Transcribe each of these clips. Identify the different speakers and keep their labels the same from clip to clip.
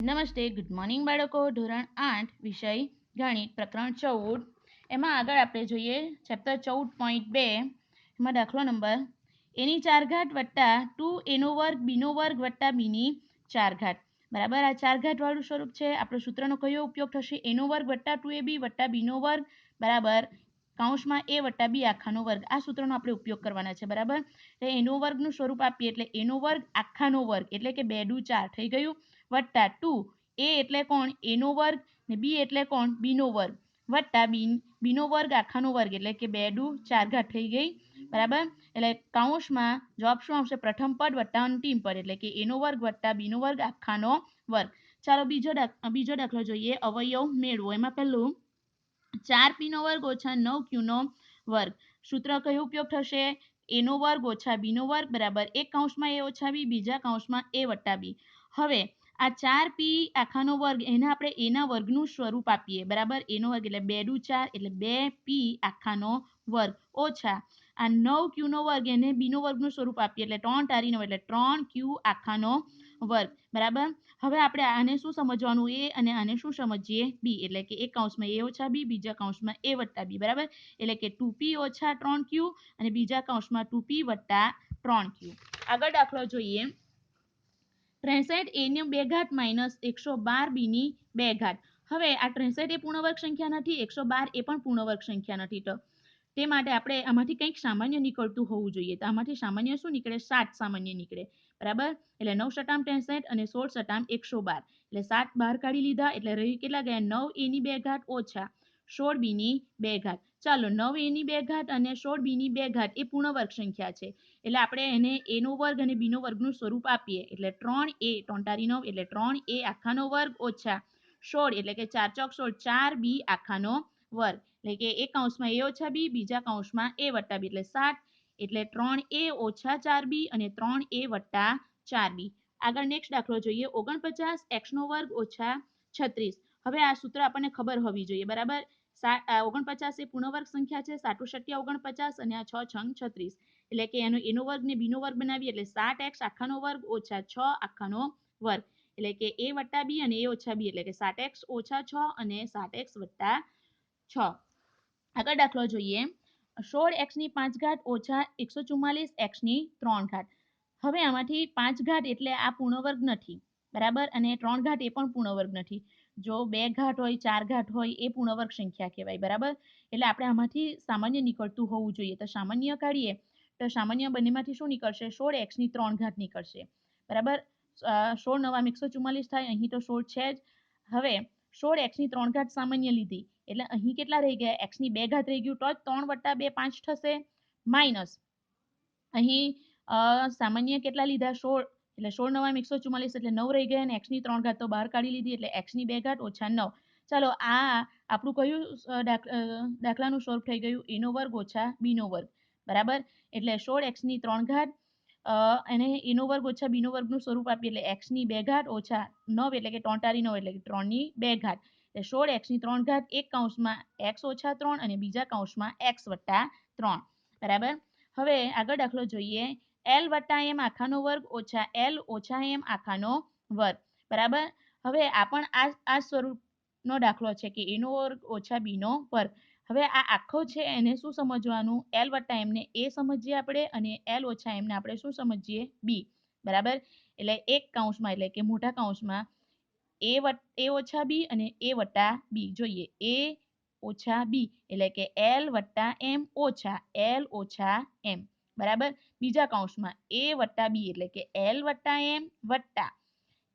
Speaker 1: નમસ્તે, good morning બાળકો. ધોરણ 8 વિષય ગણિત પ્રકરણ 14 એમાં આગળ આપણે જોઈએ ચેપ્ટર 14.2 એમાં દાખલો નંબર એની 4 ઘાત વત્તા 2 એનો વર્ગ બીનો વર્ગ વત્તા બીની 4 ઘાત. બરાબર, આ 4 ઘાત વાળું સ્વરૂપ છે. આપણો સૂત્રનો કયો ઉપયોગ થશે? એનો વર્ગ વત્તા 2ab વત્તા બીનો વર્ગ બરાબર કૌંસમાં a વત્તા b આખાનો વર્ગ. આ સૂત્રનો આપણે ઉપયોગ કરવાના છે. બરાબર, એટલે એનો વર્ગનું સ્વરૂપ આપીએ એટલે એનો વર્ગ આખાનો વર્ગ એટલે કે 2 દુ 4 થઈ ગયું વત્તા 2 એ એટલે કોણ? એનો વર્ગ ને બી એટલે કોણ? બીનો વર્ગ વત્તા બીનો વર્ગ આખાનો વર્ગ એટલે કે 2 દુ 4 ઘાત થઈ ગઈ. બરાબર, એટલે કૌંસમાં જવાબ શું આવશે? પ્રથમ પદ વત્તા અંતિમ પદ એટલે કે એનો વર્ગ વત્તા બીનો વર્ગ આખાનો વર્ગ. ચાલો બીજો દાખલો જોઈએ. અવયવ મેળવો. એમાં પહેલું 4p નો વર્ગ ઓછા 9q નો વર્ગ. સૂત્ર કયો ઉપયોગ થશે? એનો વર્ગ ઓછા બીનો વર્ગ બરાબર એક કૌંસમાં a ઓછા b બીજા કૌંસમાં a વત્તા b. હવે આ 4p આખાનો વર્ગ એને આપણે એના વર્ગનું સ્વરૂપ આપીએ. બરાબર, એનો વર્ગ એટલે 2 દુ 4 એટલે 2p આખાનો વર્ગ ઓછા આ 9q નો વર્ગ એને બીનો વર્ગનું સ્વરૂપ આપીએ એટલે 3 તારી 9 એટલે 3q આખાનો વર્ગ. બરાબર, હવે આપણે આને શું સમજવાનું? a અને આને શું સમજીએ? b એટલે કે એક કૌંસમાં a ઓછા b બીજા કૌંસમાં a વત્તા b. બરાબર, એટલે કે 2p ઓછા 3q અને બીજા કૌંસમાં 2p વત્તા 3q. આગળ દાખલો જોઈએ. 63 a ની 2 ઘાત માઇનસ 112 b ની 2 ઘાત. હવે આ 63 એ પૂર્ણવર્ગ સંખ્યા નથી, 112 એ પણ પૂર્ણવર્ગ સંખ્યા નથી. તો તે માટે આપણે આમાંથી કંઈક સામાન્ય નીકળતું હોવું જોઈએ. તો આમાંથી સામાન્ય શું નીકળે? 7 સામાન્ય નીકળે. બરાબર, એટલે 9 સટામ 63 અને 16 સટામ 112 એટલે 7 બહાર કાઢી લીધા એટલે રહી કેટલા ગયા? 9 a ની 2 ઘાત ઓછા 16 b ની 2 ઘાત. ચાલો, 9 a ની 2 ઘાત અને 16 b ની 2 ઘાત એ પૂર્ણવર્ગ સંખ્યા છે એટલે આપણે એને a નો વર્ગ અને b નો વર્ગનું સ્વરૂપ આપીએ એટલે 3a 3 તારી 9 એટલે 3a આખાનો વર્ગ ઓછા 16 એટલે કે 4 ચોક 16 4b આખાનો વર્ગ એટલે કે એક કૌંસમાં a ઓછા b બીજા કૌંસમાં a વત્તા b એટલે 7 એટલે 3a ઓછા 4b અને 3a વત્તા 4b. આગળ નેક્સ્ટ દાખલો જોઈએ. 49 x નો વર્ગ ઓછા 36. હવે આ સૂત્ર આપણને ખબર હોવી જોઈએ. બરાબર, 49 એ પૂર્ણવર્ગ સંખ્યા છે. 7 સત્યા 49 અને આ 6 છંગ 36 એટલે કે એનો વર્ગ ને બીનો વર્ગ બનાવીએ એટલે 7x આખાનો વર્ગ ઓછા 6 આખાનો વર્ગ એટલે કે a વત્તા b અને a ઓછા b એટલે કે 7x ઓછા 6 અને 7x વત્તા 6. આગળ દાખલો જોઈએ. 16x ની 5 ઘાત ઓછા 144x ની 3 ઘાત. હવે આમાંથી 5 ઘાત એટલે આ પૂર્ણવર્ગ નથી. બરાબર, અને 3 ઘાત એ પણ પૂર્ણવર્ગ નથી. જો 2 ઘાત હોય 4 ઘાત હોય એ પૂર્ણવર્ગ સંખ્યા કહેવાય. બરાબર, એટલે આપણે આમાંથી સામાન્ય નીકળતું હોવું જોઈએ. તો સામાન્ય કાઢીએ તો સામાન્ય બંનેમાંથી શું નીકળશે? 16x ની 3 ઘાત નીકળશે. બરાબર, 16 નવામ 144 થાય. અહીં તો 16 છે જ. હવે 16x ની 3 ઘાત સામાન્ય લીધી એટલે અહીં કેટલા રહી ગયા? x ની 2 ઘાત રહી ગયું તો જ 3 વત્તા 2 5 થશે. માઇનસ અહીં સામાન્ય કેટલા લીધા? 16 એટલે 16 નવામ 144 એટલે 9 રહી ગયા અને x ની 3 ઘાત તો બહાર કાઢી લીધી એટલે x ની 2 ઘાત ઓછા 9. ચાલો, આ આપણું કયું દાખલાનું સ્વરૂપ થઈ ગયું? એનો વર્ગ ઓછા બીનો વર્ગ. બરાબર, એટલે 16x ની 3 ઘાત અને એનો વર્ગ ઓછા બીનો વર્ગનું સ્વરૂપ આપીએ એટલે x ની 2 ઘાત ઓછા 9 એટલે કે 3 તારી 9 એટલે કે 3 ની 2 ઘાત એટલે 16x ની 3 ઘાત એક કૌંસમાં x ઓછા 3 અને બીજા કૌંસમાં x વત્તા 3. બરાબર, હવે આગળ દાખલો જોઈએ. l વત્તા m આખાનો વર્ગ ઓછા l ઓછા m આખાનો વર્ગ. બરાબર, હવે આ પણ આ સ્વરૂપનો દાખલો છે કે એનો વર્ગ ઓછા બીનો વર્ગ. હવે આ આખો છે એને શું સમજવાનું? l વત્તા m ને a સમજીએ આપણે અને l ઓછા m ને આપણે શું સમજીએ? b. બરાબર, એટલે એક કૌંસમાં એટલે કે મોટા કૌંસમાં a ઓછા b અને a વત્તા b જોઈએ. a ઓછા b એટલે કે l વત્તા m ઓછા l ઓછા m. બરાબર, બીજા કૌંસમાં a વત્તા b એટલે કે l વત્તા m વત્તા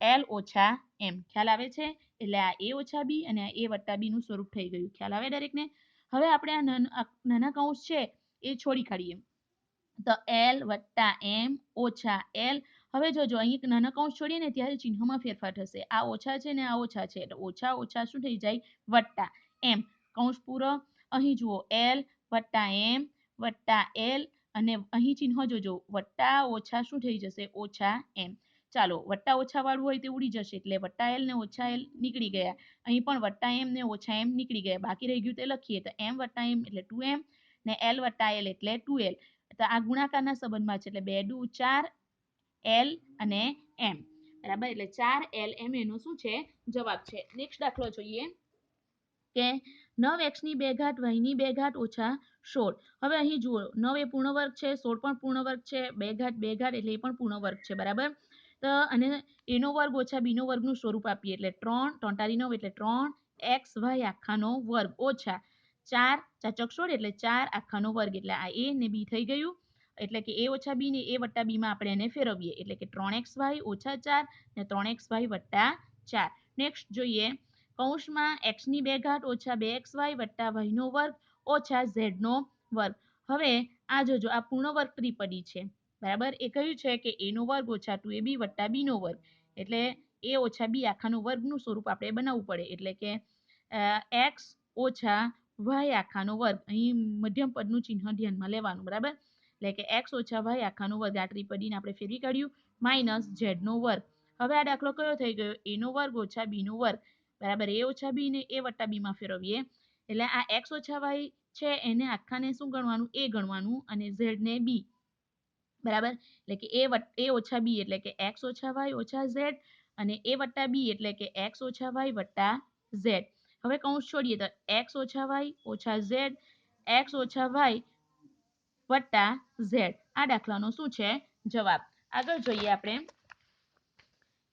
Speaker 1: l ઓછા m. ખ્યાલ આવે છે? એટલે આ a ઓછા b અને આ a વત્તા b નું સ્વરૂપ થઈ ગયું. ખ્યાલ આવે દરેકને? હવે આપણે આ નાના કૌંસ છે એ છોડી કાઢીએ તો l વત્તા m ઓછા l. હવે જોજો, અહીં નાના કૌંસ છોડીએ ને ત્યારે ચિહ્નમાં ફેરફાર થશે. આ ઓછા છે ને આ ઓછા છે એટલે ઓછા ઓછા શું થઈ જાય? વત્તા m. કૌંસ પૂરો. અહીં જુઓ l વત્તા m વત્તા l અને અહીં ચિહ્ન જોજો વત્તા ઓછા શું થઈ જશે? ઓછા m. ચાલો, વત્તા ઓછા વાળું હોય તે ઉડી જશે એટલે વત્તા l ને ઓછા l નીકળી ગયા. અહીં પણ વત્તા m ને ઓછા m નીકળી ગયા. બાકી રહી ગયું તે લખીએ તો m વત્તા m એટલે 2m ને l વત્તા l એટલે 2l. તો આ ગુણાકારના સંબંધમાં છે એટલે 2 દુ 4 l અને m. બરાબર, એટલે 4LM એનો શું છે જવાબ છે. નેક્સ્ટ દાખલો જોઈએ કે 9x ની 2 ઘાત y ની 2 ઘાત ઓછા 16. હવે અહીં જુઓ 9 એ પૂર્ણ વર્ગ છે, 16 પણ પૂર્ણ વર્ગ છે, 2 ઘાત એટલે એ પણ પૂર્ણ વર્ગ છે. બરાબર, તો અને એનો વર્ગ ઓછા બીનો વર્ગનું સ્વરૂપ આપીએ એટલે 3 3 9 એટલે 3xy આખાનો વર્ગ ઓછા 4 4 16 એટલે 4 આખાનો વર્ગ, એટલે આ a ને b થઈ ગયું. એટલે કે a ઓછા b ને a વત્તા b માં આપણે એને ફેરવીએ એટલે કે 3xy ઓછા 4 ને 3xy વત્તા 4. નેક્સ્ટ જોઈએ કૌંસમાં x ની 2 ઘાત ઓછા 2xy વત્તા y નો વર્ગ ઓછા z નો વર્ગ. હવે આ જોજો આ પૂર્ણ વર્ગ ત્રિપદી છે. બરાબર, એ કહ્યું છે કે a નો વર્ગ ઓછા 2ab વત્તા b નો વર્ગ, એટલે a ઓછા b આખાનો વર્ગનું સ્વરૂપ આપણે બનાવવું પડે એટલે કે x ઓછા y આખાનો વર્ગ, અહીં મધ્યમ પદનું ચિહ્ન ધ્યાનમાં લેવાનું. બરાબર, એટલે કે x ઓછા y આખાનો વર્ગ આ ત્રિપદીને આપણે ફેરવી કાઢ્યું માઇનસ z નો વર્ગ. હવે આ દાખલો કયો થઈ ગયો, a નો વર્ગ ઓછા b નો વર્ગ. બરાબર, a ઓછા b ને a વત્તા b માં ફેરવીએ એટલે આ x ઓછા y છે એને આખાને શું ગણવાનું, a ગણવાનું અને z ને b. બરાબર, એટલે કે a ઓછા b એટલે કે x ઓછા y ઓછા z અને a વત્તા b એટલે કે x ઓછા y વત્તા z. હવે કૌંસ છોડીએ તો x ઓછા y ઓછા z x ઓછા y વત્તા z. આ દાખલાનો શું છે જવાબ. આગળ જોઈએ આપણે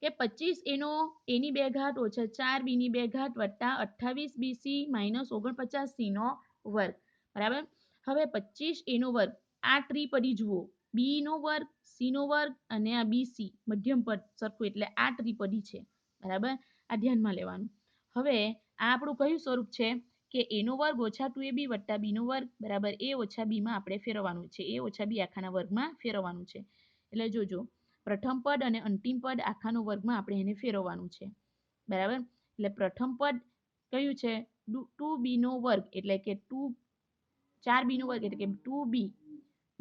Speaker 1: કે 25 એનો a ની 2 ઘાત ઓછા 4 b ની 2 ઘાત વત્તા 28 bc માઇનસ 49 c નો વર્ગ. બરાબર, હવે 25 એનો વર્ગ આ ત્રિપદી જુઓ b નો વર્ગ c નો વર્ગ અને આ bc મધ્યમ પદ સરખું એટલે આ ત્રિપદી છે. બરાબર, આ ધ્યાનમાં લેવાનું. હવે આ આપણું કયું સ્વરૂપ છે કે a નો વર્ગ ઓછા 2ab વત્તા b નો વર્ગ બરાબર a ઓછા b માં આપણે ફેરવવાનું છે, a ઓછા b આખાના વર્ગમાં ફેરવવાનું છે. એટલે જોજો પ્રથમ પદ અને અંતિમ પદ આખાનો વર્ગમાં આપણે એને ફેરવવાનું છે. બરાબર, એટલે પ્રથમ પદ કયું છે 2b નો વર્ગ એટલે કે 4b નો વર્ગ એટલે કે 2b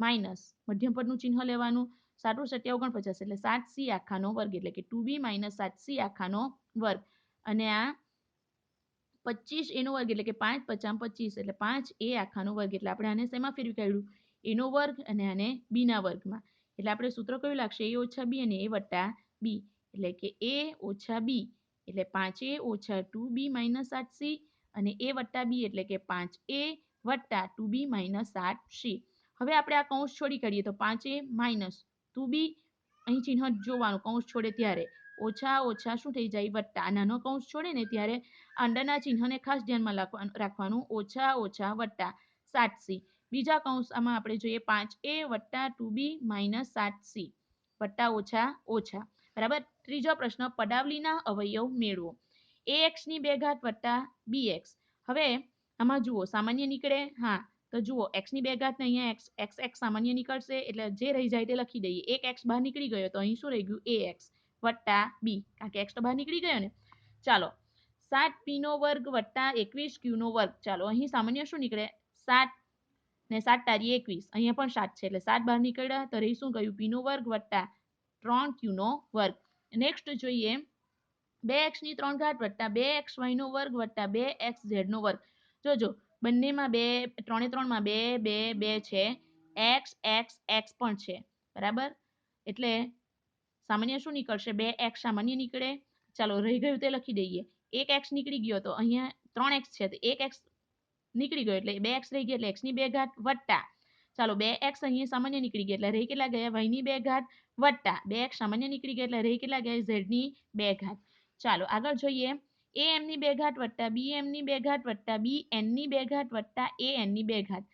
Speaker 1: માઇનસ મધ્યમ પદનું ચિહ્ન લેવાનું 7 7 49 એટલે 7c આખાનો વર્ગ એટલે કે 2b માઇનસ 7c આખાનો વર્ગ. અને આ 25 એનો વર્ગ એટલે કે 5 50 25 એટલે 5a આખાનો વર્ગ, એટલે આપણે આને શેમાં ફેરવી કાઢ્યું, a નો વર્ગ અને આને b ના વર્ગમાં. એટલે આપણે સૂત્ર કયું લાગશે a ઓછા b અને a વત્તા b એટલે કે a ઓછા b એટલે 5a ઓછા 2b માઇનસ 7c અને a વત્તા b એટલે કે 5a વત્તા 2b માઇનસ 7c. હવે આપણે આ કૌંસ છોડી કાઢીએ તો 5a માઇનસ 2b અહીં ચિહ્ન જોવાનું કૌંસ છોડે ત્યારે ઓછા ઓછા શું થઈ જાય વત્તા. આ નાનો કૌંસ છોડે ને ત્યારે અંદરના ચિહ્નને ખાસ ધ્યાનમાં રાખવાનું ઓછા ઓછા વત્તા 7c. બીજા કૌંસ આમાં આપણે જોઈએ 5a વત્તા 2b માઇનસ 7c વત્તા ઓછા ઓછા. બરાબર, ત્રીજો પ્રશ્ન પદાવલીના અવયવ મેળવો. ax ની 2 ઘાત વત્તા bx. હવે આમાં જુઓ સામાન્ય નીકળે, હા તો જુઓ x ની 2 ઘાત ને અહીંયા x સામાન્ય નીકળશે એટલે જે રહી જાય તે લખી દઈએ. એક x બહાર નીકળી ગયો તો અહીં શું રહી ગયું ax વત્તા b કારણ કે x તો બહાર નીકળી ગયો ને. ચાલો 7p નો વર્ગ વત્તા 21q નો વર્ગ. ચાલો અહીં સામાન્ય શું નીકળે 7 ને 7 તારી 21, અહીંયા પણ 7 છે એટલે 7 બહાર નીકળ્યા તો રહી શું ગયું p નો વર્ગ વત્તા 3q નો વર્ગ. નેક્સ્ટ જોઈએ 2x ની 3 ઘાત વત્તા 2xy નો વર્ગ વત્તા 2xz નો વર્ગ. જોજો બંનેમાં 2 3 3 માં 2 2 2 છે, x x x પણ છે. બરાબર, એટલે સામાન્ય શું નીકળશે 2x સામાન્ય નીકળે. ચાલો રહી ગયું તે લખી દઈએ. 1x નીકળી ગયો તો અહીંયા 3x છે તો 1x નીકળી ગયો એટલે 2x રહી ગયા એટલે x ની 2 ઘાત વત્તા ચાલો 2x અહીંયા સામાન્ય નીકળી ગયા એટલે રહી કેટલા ગયા y ની 2 ઘાત વત્તા 2x સામાન્ય નીકળી ગયા એટલે રહી કેટલા ગયા z ની 2 ઘાત. ચાલો આગળ જોઈએ am ની 2 ઘાત વત્તા bm ની 2 ઘાત વત્તા bn ની 2 ઘાત વત્તા an ની 2 ઘાત.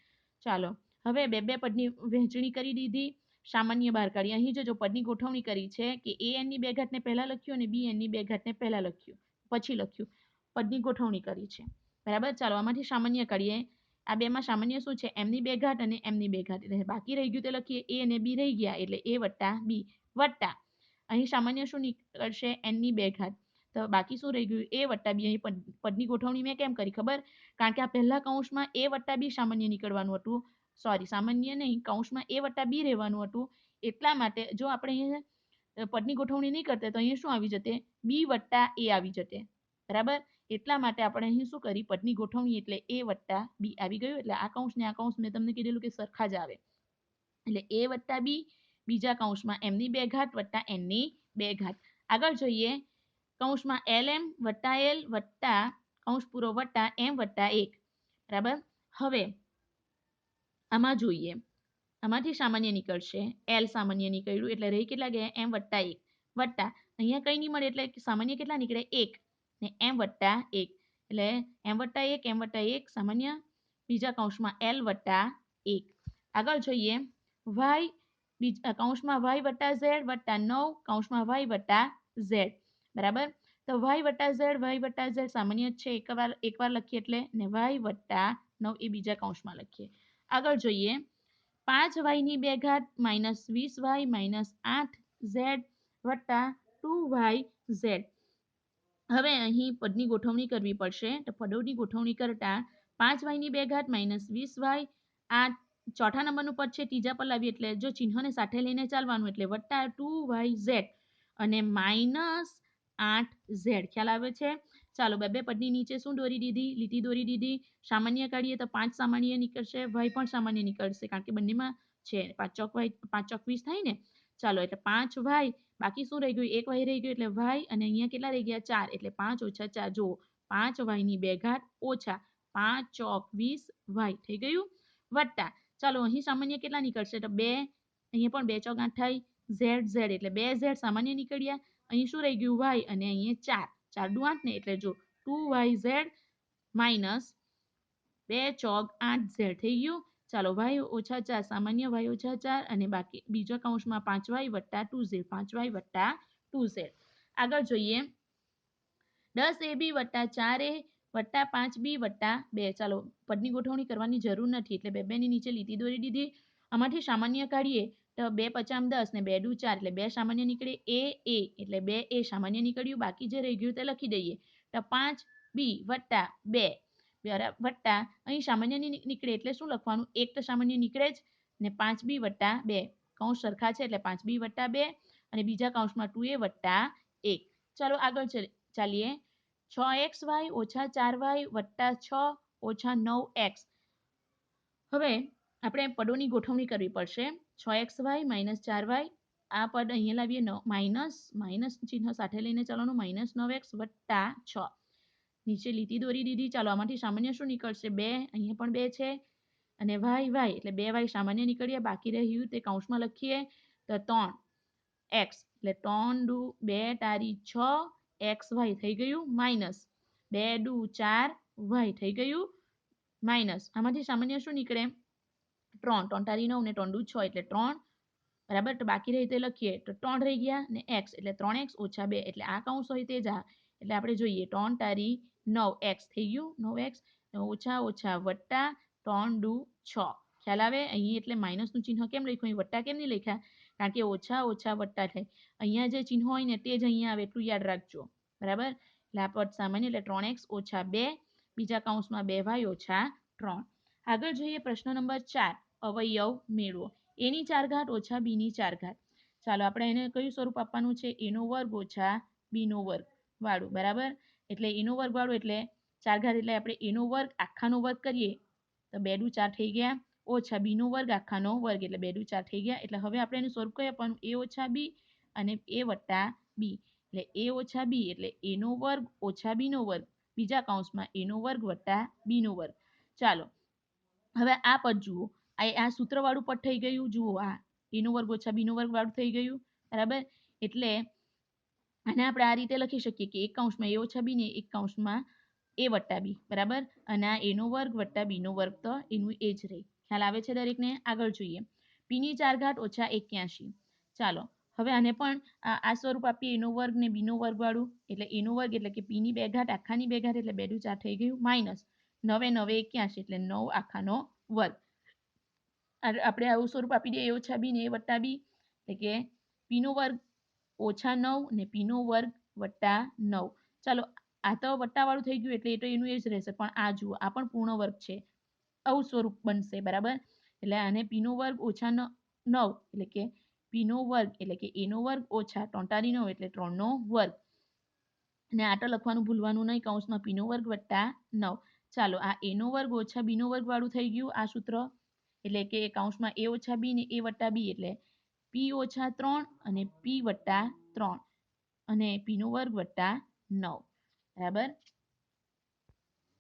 Speaker 1: ચાલો હવે બે બે પદની વહેંચણી કરી દીધી, સામાન્ય બહાર કાઢી. અહીં જો પદની ગોઠવણી કરી છે કે an ની 2 ઘાતને પહેલા લખ્યું અને bn ની 2 ઘાતને પહેલા લખ્યું પછી લખ્યું, પદની ગોઠવણી કરી છે. બરાબર, ચાલો આમાંથી સામાન્ય કાઢીએ. આ બેમાં સામાન્ય શું છે m ની 2 ઘાત અને m ની 2 ઘાત એટલે બાકી રહી ગયું તે લખીએ a અને b રહી ગયા એટલે a વત્તા b વત્તા અહીં સામાન્ય શું નીકળશે n ની 2 ઘાત તો બાકી શું રહી ગયું a વત્તા b. અહીં પદની ગોઠવણી મેં કેમ કરી ખબર, કારણ કે આ પહેલા કૌંસમાં a વત્તા b સામાન્ય નીકળવાનું હતું, સોરી સામાન્ય નહીં કૌંસમાં a વત્તા b રહેવાનું હતું. એટલા માટે જો આપણે અહીંયા પદની ગોઠવણી નહીં કરતે તો અહીંયા શું આવી જતે b વત્તા a આવી જતે. બરાબર, એટલા માટે આપણે અહીં શું કરી પદની ગોઠવણી એટલે a વત્તા b આવી ગયું. એટલે આ કૌંસ ને આ કૌંસ મેં તમને કીધેલું કે સરખા જ આવે એટલે a વત્તા b બીજા કૌંસમાં m ની 2 ઘાત વત્તા n ની 2 ઘાત. આગળ જોઈએ કૌંસમાં LM વત્તા L વત્તા કૌંસ પૂરો વત્તા M વત્તા 1 બરાબર. હવે આમાં જોઈએ આમાંથી સામાન્ય નીકળશે L સામાન્ય નીકળ્યું એટલે રહી કેટલા ગયા M વત્તા 1 વત્તા અહીંયા કંઈ નહીં મળે એટલે સામાન્ય કેટલા નીકળે 1 ને M વત્તા 1 એટલે M વત્તા 1 M વત્તા 1 સામાન્ય બીજા કૌંસમાં L વત્તા 1. આગળ જોઈએ કૌંસમાં y વત્તા z વત્તા 9 કૌંસમાં y વત્તા z બરાબર. તો y વત્તા z સામાન્ય છે એકવાર લખીએ એટલે ને y વત્તા 9 એ બીજા કૌંસમાં લખીએ. આગળ જોઈએ 5y ની 2 ઘાત માઇનસ 20y માઇનસ 8z વત્તા 2yz. હવે અહીં પદની ગોઠવણી કરવી પડશે તો પદોની ગોઠવણી કરતા 5y ની 2 ઘાત માઇનસ 20y આ ચોથા નંબરનું પદ છે ત્રીજા પર લાવીએ એટલે જો ચિહ્નને સાથે લઈને ચાલવાનું એટલે વત્તા 2yz અને માઇનસ 8z. ખ્યાલ આવે છે. ચાલો બે પદની નીચે શું દોરી દીધી લીટી દોરી દીધી. સામાન્ય કાઢીએ તો 5 સામાન્ય નીકળશે y પણ સામાન્ય નીકળશે કારણ કે બંનેમાં છે 5 ચોક 20 થાય ને. ચાલો એટલે 5y બાકી શું રહી ગયું એક y રહી ગયું એટલે y અને અહીંયા કેટલા રહી ગયા 4 એટલે 5 ઓછા 4 જુઓ 5y ની 2 ઘાત ઓછા 5 ચોક 20 y થઈ ગયું વત્તા ચાલો અહીં સામાન્ય કેટલા નીકળશે તો 2 અહીંયા પણ 2 ચોક 8 થાય z એટલે 2z સામાન્ય નીકળ્યા. અહીં શું રહી ગયું y અને અહીંયા 4 4 દુ 8 ને એટલે જો 2yz માઇનસ 2 ચોક 8z થઈ ગયું. ચાલો y ઓછા 4 સામાન્ય y ઓછા 4 અને બાકી બીજા કૌંસમાં 5y વત્તા 2z 5y વત્તા 2z. આગળ જોઈએ 10ab વત્તા 4a વત્તા 5b વત્તા 2. ચાલો પદની ગોઠવણી કરવાની જરૂર નથી એટલે બે ની નીચે લીટી દોરી દીધી. આમાંથી સામાન્ય કાઢીએ તો 2 50 10 ને 2 દુ 4 એટલે 2 સામાન્ય નીકળે a એટલે 2a સામાન્ય નીકળ્યું બાકી જે રહી ગયું તે લખી દઈએ તો 5b વત્તા 2 વત્તા અહીં સામાન્ય નીકળે એટલે શું લખવાનું 1 તો સામાન્ય નીકળે જ ને 5b વત્તા 2 કૌંસ સરખા છે એટલે 5b વત્તા 2 અને બીજા કૌંસમાં 2a વત્તા 1. ચાલો આગળ ચાલીએ 6xy ઓછા 4y વત્તા 6 ઓછા 9x. હવે આપણે પદોની ગોઠવણી કરવી પડશે 6xy માઇનસ 4y આ પદ અહીંયા લાવીએ માઇનસ ચિહ્ન સાથે લઈને ચાલવાનું માઇનસ 9x વત્તા 6 નીચે લીટી દોરી દીધી. ચાલો આમાંથી સામાન્ય શું નીકળશે 2 અહીંયા પણ 2 છે અને y એટલે 2y સામાન્ય નીકળ્યા બાકી રહ્યું તે કૌંસમાં લખીએ તો 3x એટલે 3 દુ 2 તારી 6 xy થઈ ગયું માઇનસ 2 દુ 4y થઈ ગયું માઇનસ આમાંથી સામાન્ય શું નીકળે 3 3 તારી 9 ને 3 દુ 6 એટલે 3 બરાબર. તો બાકી રહી તે લખીએ તો 3 રહી ગયા ને x એટલે 3x ઓછા 2 એટલે આ કૌંસ હોય તે જ એટલે આપણે જોઈએ 3 તારી 9x થઈ ગયું 9x ઓછા ઓછા વત્તા 3 દુ 6. ખ્યાલ આવે અહીં એટલે માઇનસનું ચિહ્ન કેમ લખ્યું અહીં વત્તા કેમ નહીં લખ્યા કારણ કે ઓછા ઓછા વત્તા થાય અહીંયા જે ચિહ્ન હોય ને તે જ અહીંયા આવે એટલું યાદ રાખજો બરાબર. એટલે આ પદ સામાન્ય એટલે 3x ઓછા 2 બીજા કૌંસમાં 2y ઓછા 3. આગળ જોઈએ પ્રશ્ન નંબર 4 અવયવ મેળવો એની 4 ઘાત ઓછા બીની 4 ઘાત. ચાલો આપણે એને કયું સ્વરૂપ આપવાનું છે એનો વર્ગ ઓછા બીનો વર્ગ વાળું બરાબર. એટલે એનો વર્ગ વાળું એટલે 4 ઘાત એટલે આપણે એનો વર્ગ આખાનો વર્ગ કરીએ તો 2 દુ 4 થઈ ગયા ઓછા બીનો વર્ગ આખાનો વર્ગ એટલે 2 દુ 4 થઈ ગયા. એટલે હવે આપણે એનું સ્વરૂપ કયું આપવાનું a ઓછા b અને a વત્તા b એટલે a ઓછા b એટલે એનો વર્ગ ઓછા બીનો વર્ગ બીજા કૌંસમાં એનો વર્ગ વત્તા બીનો વર્ગ. ચાલો હવે આ પદ જુઓ આ સૂત્રવાળું પદ થઈ ગયું જુઓ આ એનો વર્ગ ઓછા બીનો વર્ગ વાળું થઈ ગયું બરાબર. એટલે આને આપણે આ રીતે લખી શકીએ કે એક કૌંસમાં a ઓછા b ને એક કૌંસમાં a વત્તા b બરાબર અને આ એનો વર્ગ વત્તા બીનો વર્ગ તો એનું એ જ રહે. ખ્યાલ આવે છે દરેકને. આગળ જોઈએ પીની 4 ઘાત ઓછા 81. ચાલો હવે આને પણ આ સ્વરૂપ આપીએ એનો વર્ગ ને બીનો વર્ગ વાળું એટલે એનો વર્ગ એટલે કે પીની 2 ઘાત આખાની 2 ઘાત એટલે 2 દુ 4 થઈ ગયું માઇનસ 9 9 81 એટલે 9 આખાનો વર્ગ. આપણે આવું સ્વરૂપ આપી દઈએ a ઓછા b ને a વત્તા b એટલે કે પીનો વર્ગ ઓછા 9 ને પીનો વર્ગ વત્તા 9. ચાલો આ તો વત્તાવાળું થઈ ગયું એટલે એ તો એનું એ જ રહેશે પણ આ જુઓ આ પણ પૂર્ણ વર્ગ છે આવું સ્વરૂપ બનશે બરાબર. એટલે આને પીનો વર્ગ ઓછા 9 એટલે કે પીનો વર્ગ એટલે કે એનો વર્ગ ઓછા 3 તારી 9 એટલે 3 નો વર્ગ અને આ તો લખવાનું ભૂલવાનું નહીં કૌંસમાં પીનો વર્ગ વત્તા 9. ચાલો આ એનો વર્ગ ઓછા બીનો વર્ગ વાળું થઈ ગયું આ સૂત્ર એટલે કે કૌંસમાં a ઓછા b ને a વત્તા b એટલે p ઓછા 3 અને p વત્તા 3 અને પીનો વર્ગ વત્તા 9 બરાબર